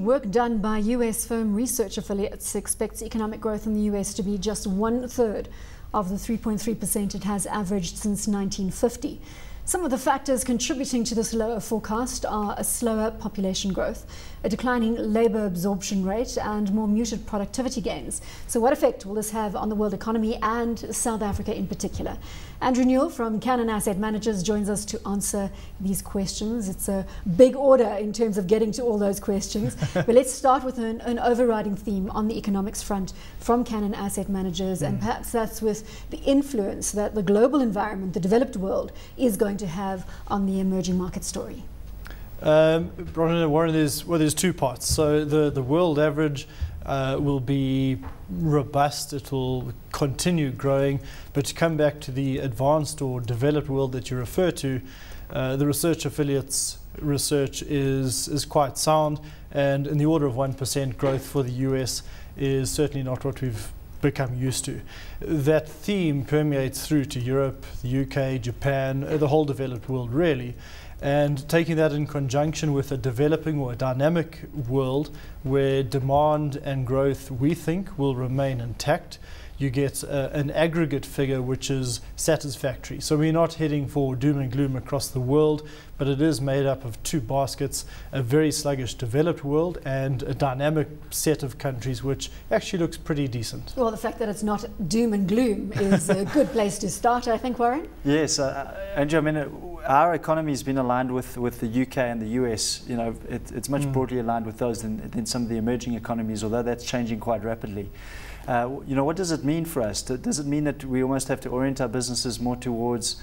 work done by US firm research affiliates expects economic growth in the US to be just 1/3 of the 3.3% it has averaged since 1950. Some of the factors contributing to this lower forecast are a slower population growth, a declining labour absorption rate and more muted productivity gains. So what effect will this have on the world economy and South Africa in particular? Andrew Newell from Cannon Asset Managers joins us to answer these questions. It's a big order in terms of getting to all those questions. But let's start with an overriding theme on the economics front from Cannon Asset Managers, and perhaps that's with the influence that the global environment, the developed world, is going to have on the emerging market story. Warren, there's two parts. So the world average will be robust, it will continue growing, but to come back to the advanced or developed world that you refer to, the research affiliates research is quite sound, and in the order of 1% growth for the US is certainly not what we've become used to. That theme permeates through to Europe, the UK, Japan, the whole developed world really. And taking that in conjunction with a developing or a dynamic world where demand and growth, we think, will remain intact, you get an aggregate figure which is satisfactory. So we're not heading for doom and gloom across the world, but it is made up of two baskets, a very sluggish developed world and a dynamic set of countries which actually looks pretty decent. Well, the fact that it's not doom and gloom is a good place to start, I think, Warren. Yes, Andrew, I mean, our economy has been aligned with the UK and the US. You know, it's much broadly aligned with those than some of the emerging economies, although that's changing quite rapidly. You know, what does it mean for us? Does it mean that we almost have to orient our businesses more towards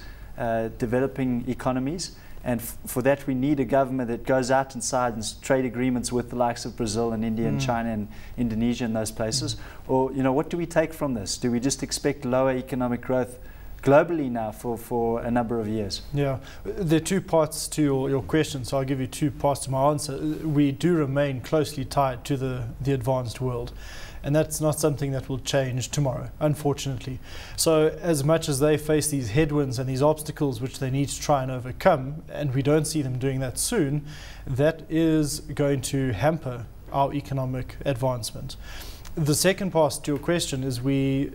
developing economies? And for that, we need a government that goes out and signs trade agreements with the likes of Brazil and India and China and Indonesia and those places? Or, you know, what do we take from this? Do we just expect lower economic growth globally now for a number of years? Yeah, there are two parts to your question, so I'll give you two parts to my answer. We do remain closely tied to the advanced world, and that's not something that will change tomorrow, unfortunately. So as much as they face these headwinds and these obstacles which they need to try and overcome, and we don't see them doing that soon, that is going to hamper our economic advancement. The second part to your question is we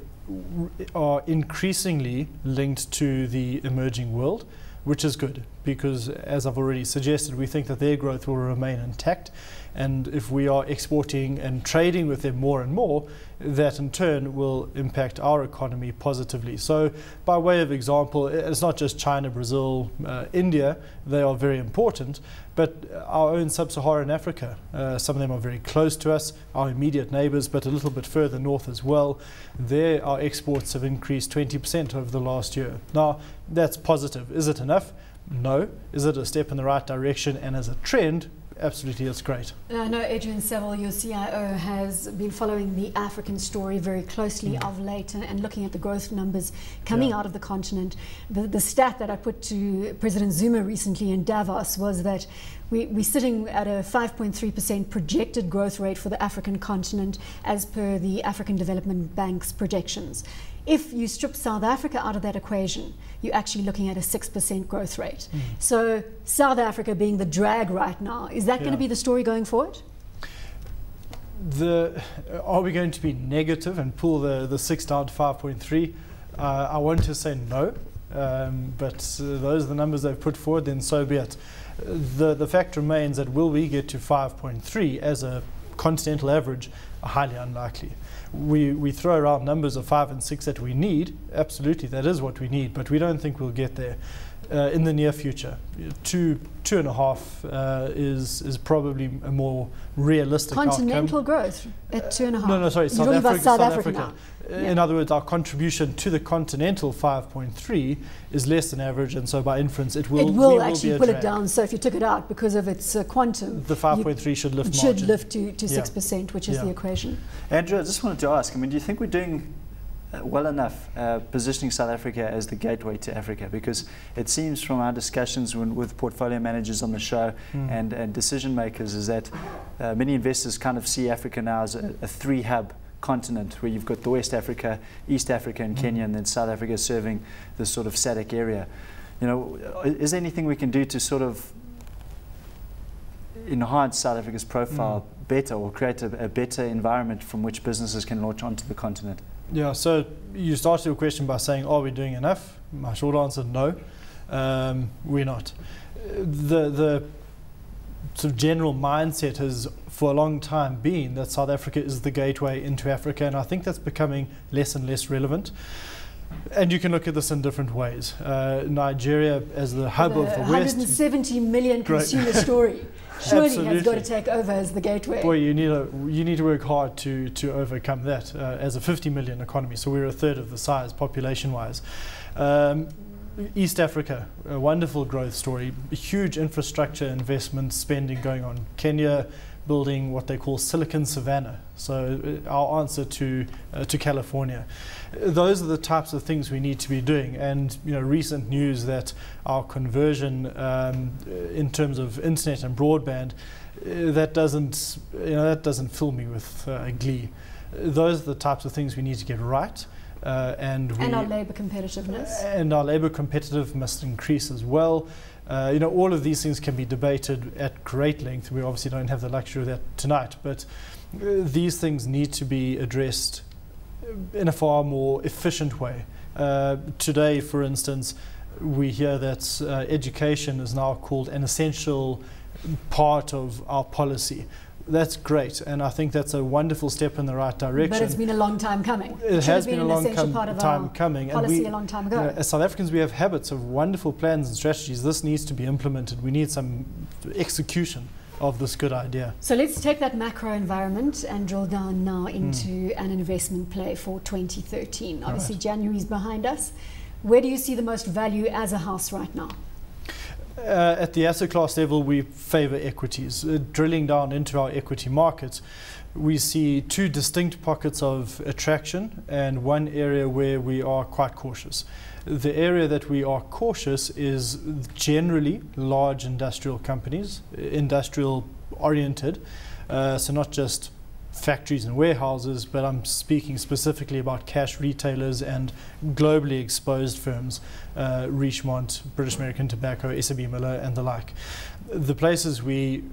are increasingly linked to the emerging world, which is good because, as I've already suggested, we think that their growth will remain intact, and if we are exporting and trading with them more and more, that in turn will impact our economy positively. So by way of example, it's not just China, Brazil, India, they are very important, but our own sub-Saharan Africa, some of them are very close to us, our immediate neighbors, but a little bit further north as well. There our exports have increased 20% over the last year. Now that's positive. Is it enough? No. Is it a step in the right direction? And as a trend, absolutely, it's great. I know Adrian Saville, your CIO, has been following the African story very closely of late and looking at the growth numbers coming out of the continent. The stat that I put to President Zuma recently in Davos was that we're sitting at a 5.3% projected growth rate for the African continent as per the African Development Bank's projections. If you strip South Africa out of that equation, you're actually looking at a 6% growth rate. So South Africa being the drag right now, is that going to be the story going forward? Are we going to be negative and pull the 6 down to 5.3? I want to say no, but those are the numbers they've put forward, then so be it. The fact remains that will we get to 5.3 as a continental average? Highly unlikely. We throw around numbers of 5 and 6 that we need. Absolutely, that is what we need, but we don't think we'll get there in the near future. 2.5 is probably a more realistic continental outcome. Growth at 2.5. No, sorry, South Africa now. In other words, our contribution to the continental 5.3 is less than average, and so by inference it will actually pull it down. So if you took it out because of its quantum, the 5.3 should lift margin. Should lift to 6%, which is the equation. Andrew, I just wanted to ask, I mean, do you think we're doing well enough positioning South Africa as the gateway to Africa? Because it seems from our discussions with portfolio managers on the show and decision makers is that many investors kind of see Africa now as a three-hub continent where you've got the West Africa, East Africa and Kenya, and then South Africa serving this sort of SADC area. You know, is there anything we can do to sort of enhance South Africa's profile better or create a better environment from which businesses can launch onto the continent? Yeah, so you started your question by saying, are we doing enough? My short answer, no, we're not. The sort of general mindset has for a long time been that South Africa is the gateway into Africa, and I think that's becoming less and less relevant. And you can look at this in different ways. Nigeria as the hub of the West. 170 million consumer story surely Absolutely. has got to take over as the gateway. Boy, you need to work hard to overcome that as a 50 million economy. So we're a third of the size population-wise. East Africa, a wonderful growth story, huge infrastructure investment spending going on. Kenya building what they call Silicon Savannah, so our answer to California. Those are the types of things we need to be doing, and recent news that our conversion in terms of internet and broadband, that doesn't fill me with glee. Those are the types of things we need to get right. And our labour competitiveness. And our labour competitiveness must increase as well. All of these things can be debated at great length. We obviously don't have the luxury of that tonight, but these things need to be addressed in a far more efficient way. Today, for instance, we hear that education is now called an essential part of our policy. That's great, and I think that's a wonderful step in the right direction. But it's been a long time coming. It has been a long time coming. Policy a long time ago. As South Africans, we have habits of wonderful plans and strategies. This needs to be implemented. We need some execution of this good idea. So let's take that macro environment and drill down now into an investment play for 2013. Obviously, right. January's behind us. Where do you see the most value as a house right now? At the asset class level, we favour equities. Drilling down into our equity markets, we see two distinct pockets of attraction and one area where we are quite cautious. The area that we are cautious is generally large industrial companies, industrial oriented, so not just factories and warehouses, but I'm speaking specifically about cash retailers and globally exposed firms, Richemont, British American Tobacco, SAB Miller and the like. The places we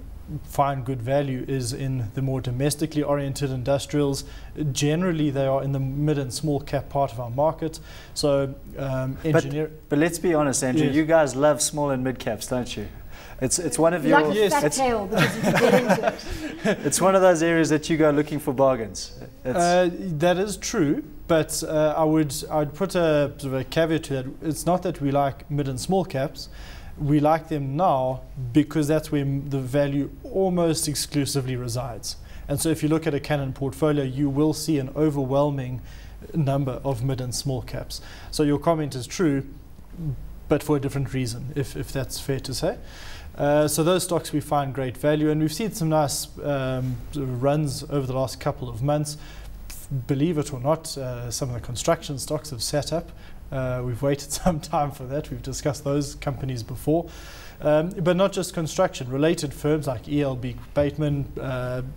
find good value is in the more domestically oriented industrials. Generally they are in the mid and small cap part of our market. So but let's be honest, Andrew, yes. You guys love small and mid caps, don't you? It's one of you your like a fat tail because you can get into it. It's one of those areas that you go looking for bargains. That is true, but I would put a sort of a caveat to that. It's not that we like mid and small caps. We like them now because that's where the value almost exclusively resides. And so if you look at a Canon portfolio, you will see an overwhelming number of mid and small caps. So your comment is true, but for a different reason, if that's fair to say. So those stocks we find great value, and we've seen some nice runs over the last couple of months. Believe it or not, some of the construction stocks have sat up. We've waited some time for that. We've discussed those companies before. But not just construction. Related firms like ELB Bateman,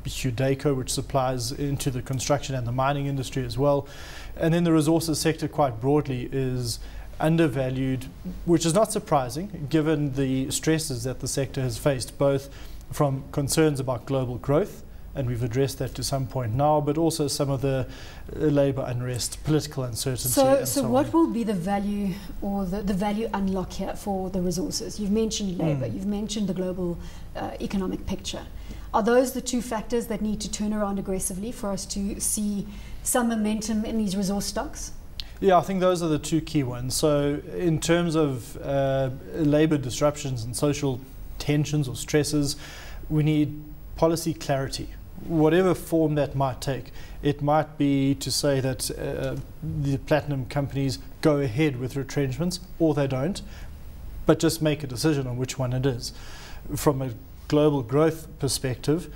Hudeco, which supplies into the construction and the mining industry as well. And then the resources sector quite broadly is undervalued, which is not surprising given the stresses that the sector has faced, both from concerns about global growth, and we've addressed that to some point now, but also some of the labour unrest, political uncertainty. So what will be the value or the value unlock here for the resources? You've mentioned labour, you've mentioned the global economic picture. Are those the two factors that need to turn around aggressively for us to see some momentum in these resource stocks? Yeah, I think those are the two key ones. So in terms of labour disruptions and social tensions or stresses, we need policy clarity, whatever form that might take. It might be to say that the platinum companies go ahead with retrenchments, or they don't, but just make a decision on which one it is. From a global growth perspective,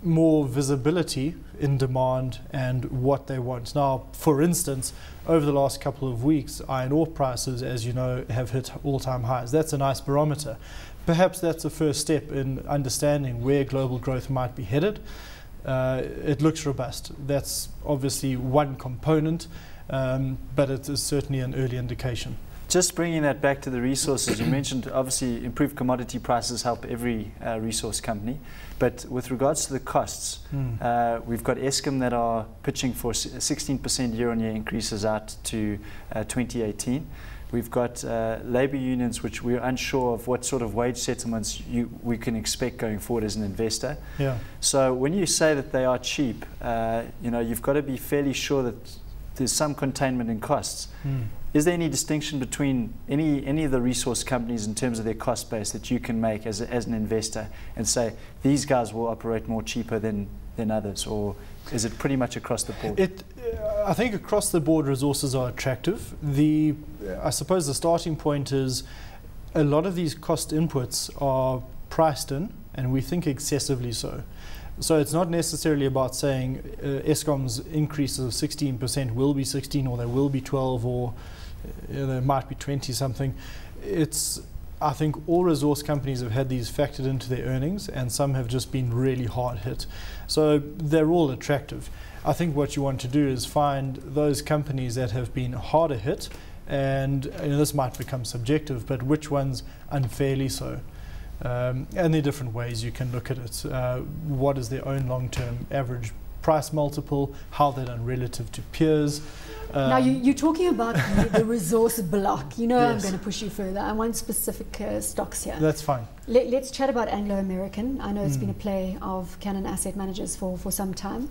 more visibility in demand and what they want. Now, for instance, over the last couple of weeks, iron ore prices, as you know, have hit all-time highs. That's a nice barometer. Perhaps that's a first step in understanding where global growth might be headed. It looks robust. That's obviously one component, but it is certainly an early indication. Just bringing that back to the resources, you mentioned obviously improved commodity prices help every resource company, but with regards to the costs, we've got Eskom that are pitching for 16% year-on-year increases out to 2018. We've got labour unions, which we're unsure of what sort of wage settlements we can expect going forward as an investor. Yeah. So when you say that they are cheap, you've got to be fairly sure that there's some containment in costs. Is there any distinction between any of the resource companies in terms of their cost base that you can make as an investor and say these guys will operate more cheaper than others, or is it pretty much across the board? I think across the board resources are attractive. I suppose the starting point is a lot of these cost inputs are priced in, and we think excessively so. So it's not necessarily about saying Eskom's increases of 16% will be 16, or there will be 12, or there might be 20 something. I think all resource companies have had these factored into their earnings, and some have just been really hard hit. So they're all attractive. I think what you want to do is find those companies that have been harder hit, and this might become subjective, but which ones unfairly so. And there are different ways you can look at it. What is their own long-term average price multiple? How they're done relative to peers? Now, you're talking about the resource block. Yes. I'm going to push you further. I want specific stocks here. That's fine. Let's chat about AngloAmerican. I know it's been a play of Cannon Asset Managers for some time.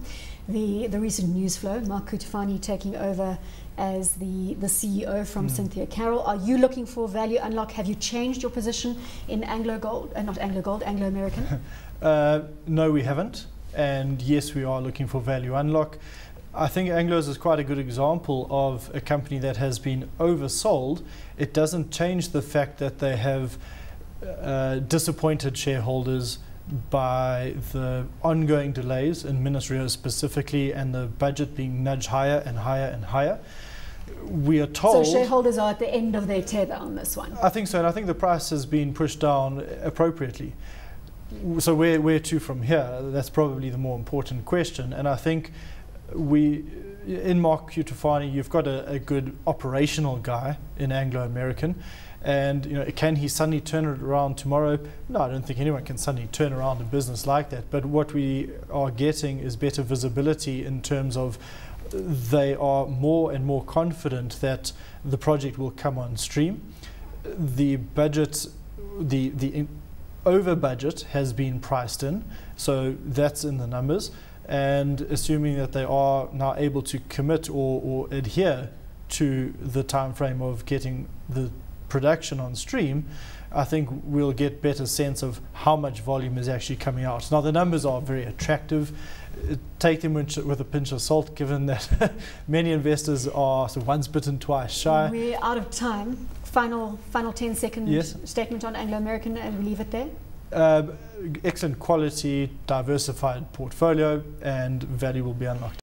The recent news flow, Mark Kutufani taking over as the CEO from Cynthia Carroll. Are you looking for value unlock? Have you changed your position in AngloAmerican? No, we haven't. And yes, we are looking for value unlock. I think Anglo's is quite a good example of a company that has been oversold. It doesn't change the fact that they have disappointed shareholders by the ongoing delays in Minas Rio specifically, and the budget being nudged higher and higher and higher. We are told... So shareholders are at the end of their tether on this one? I think so, and I think the price has been pushed down appropriately. So where to from here? That's probably the more important question. And I think in Mark Kutufani, you've got a good operational guy in AngloAmerican. And can he suddenly turn it around tomorrow? No, I don't think anyone can suddenly turn around a business like that. But what we are getting is better visibility in terms of they are more and more confident that the project will come on stream. The budget, the over budget has been priced in, so that's in the numbers. And assuming that they are now able to commit or adhere to the time frame of getting the production on stream, I think we'll get better sense of how much volume is actually coming out. Now the numbers are very attractive. Take them with a pinch of salt, given that many investors are sort of once bitten, twice shy. We're out of time. Final 10-second statement on AngloAmerican, and we leave it there. Excellent quality, diversified portfolio, and value will be unlocked.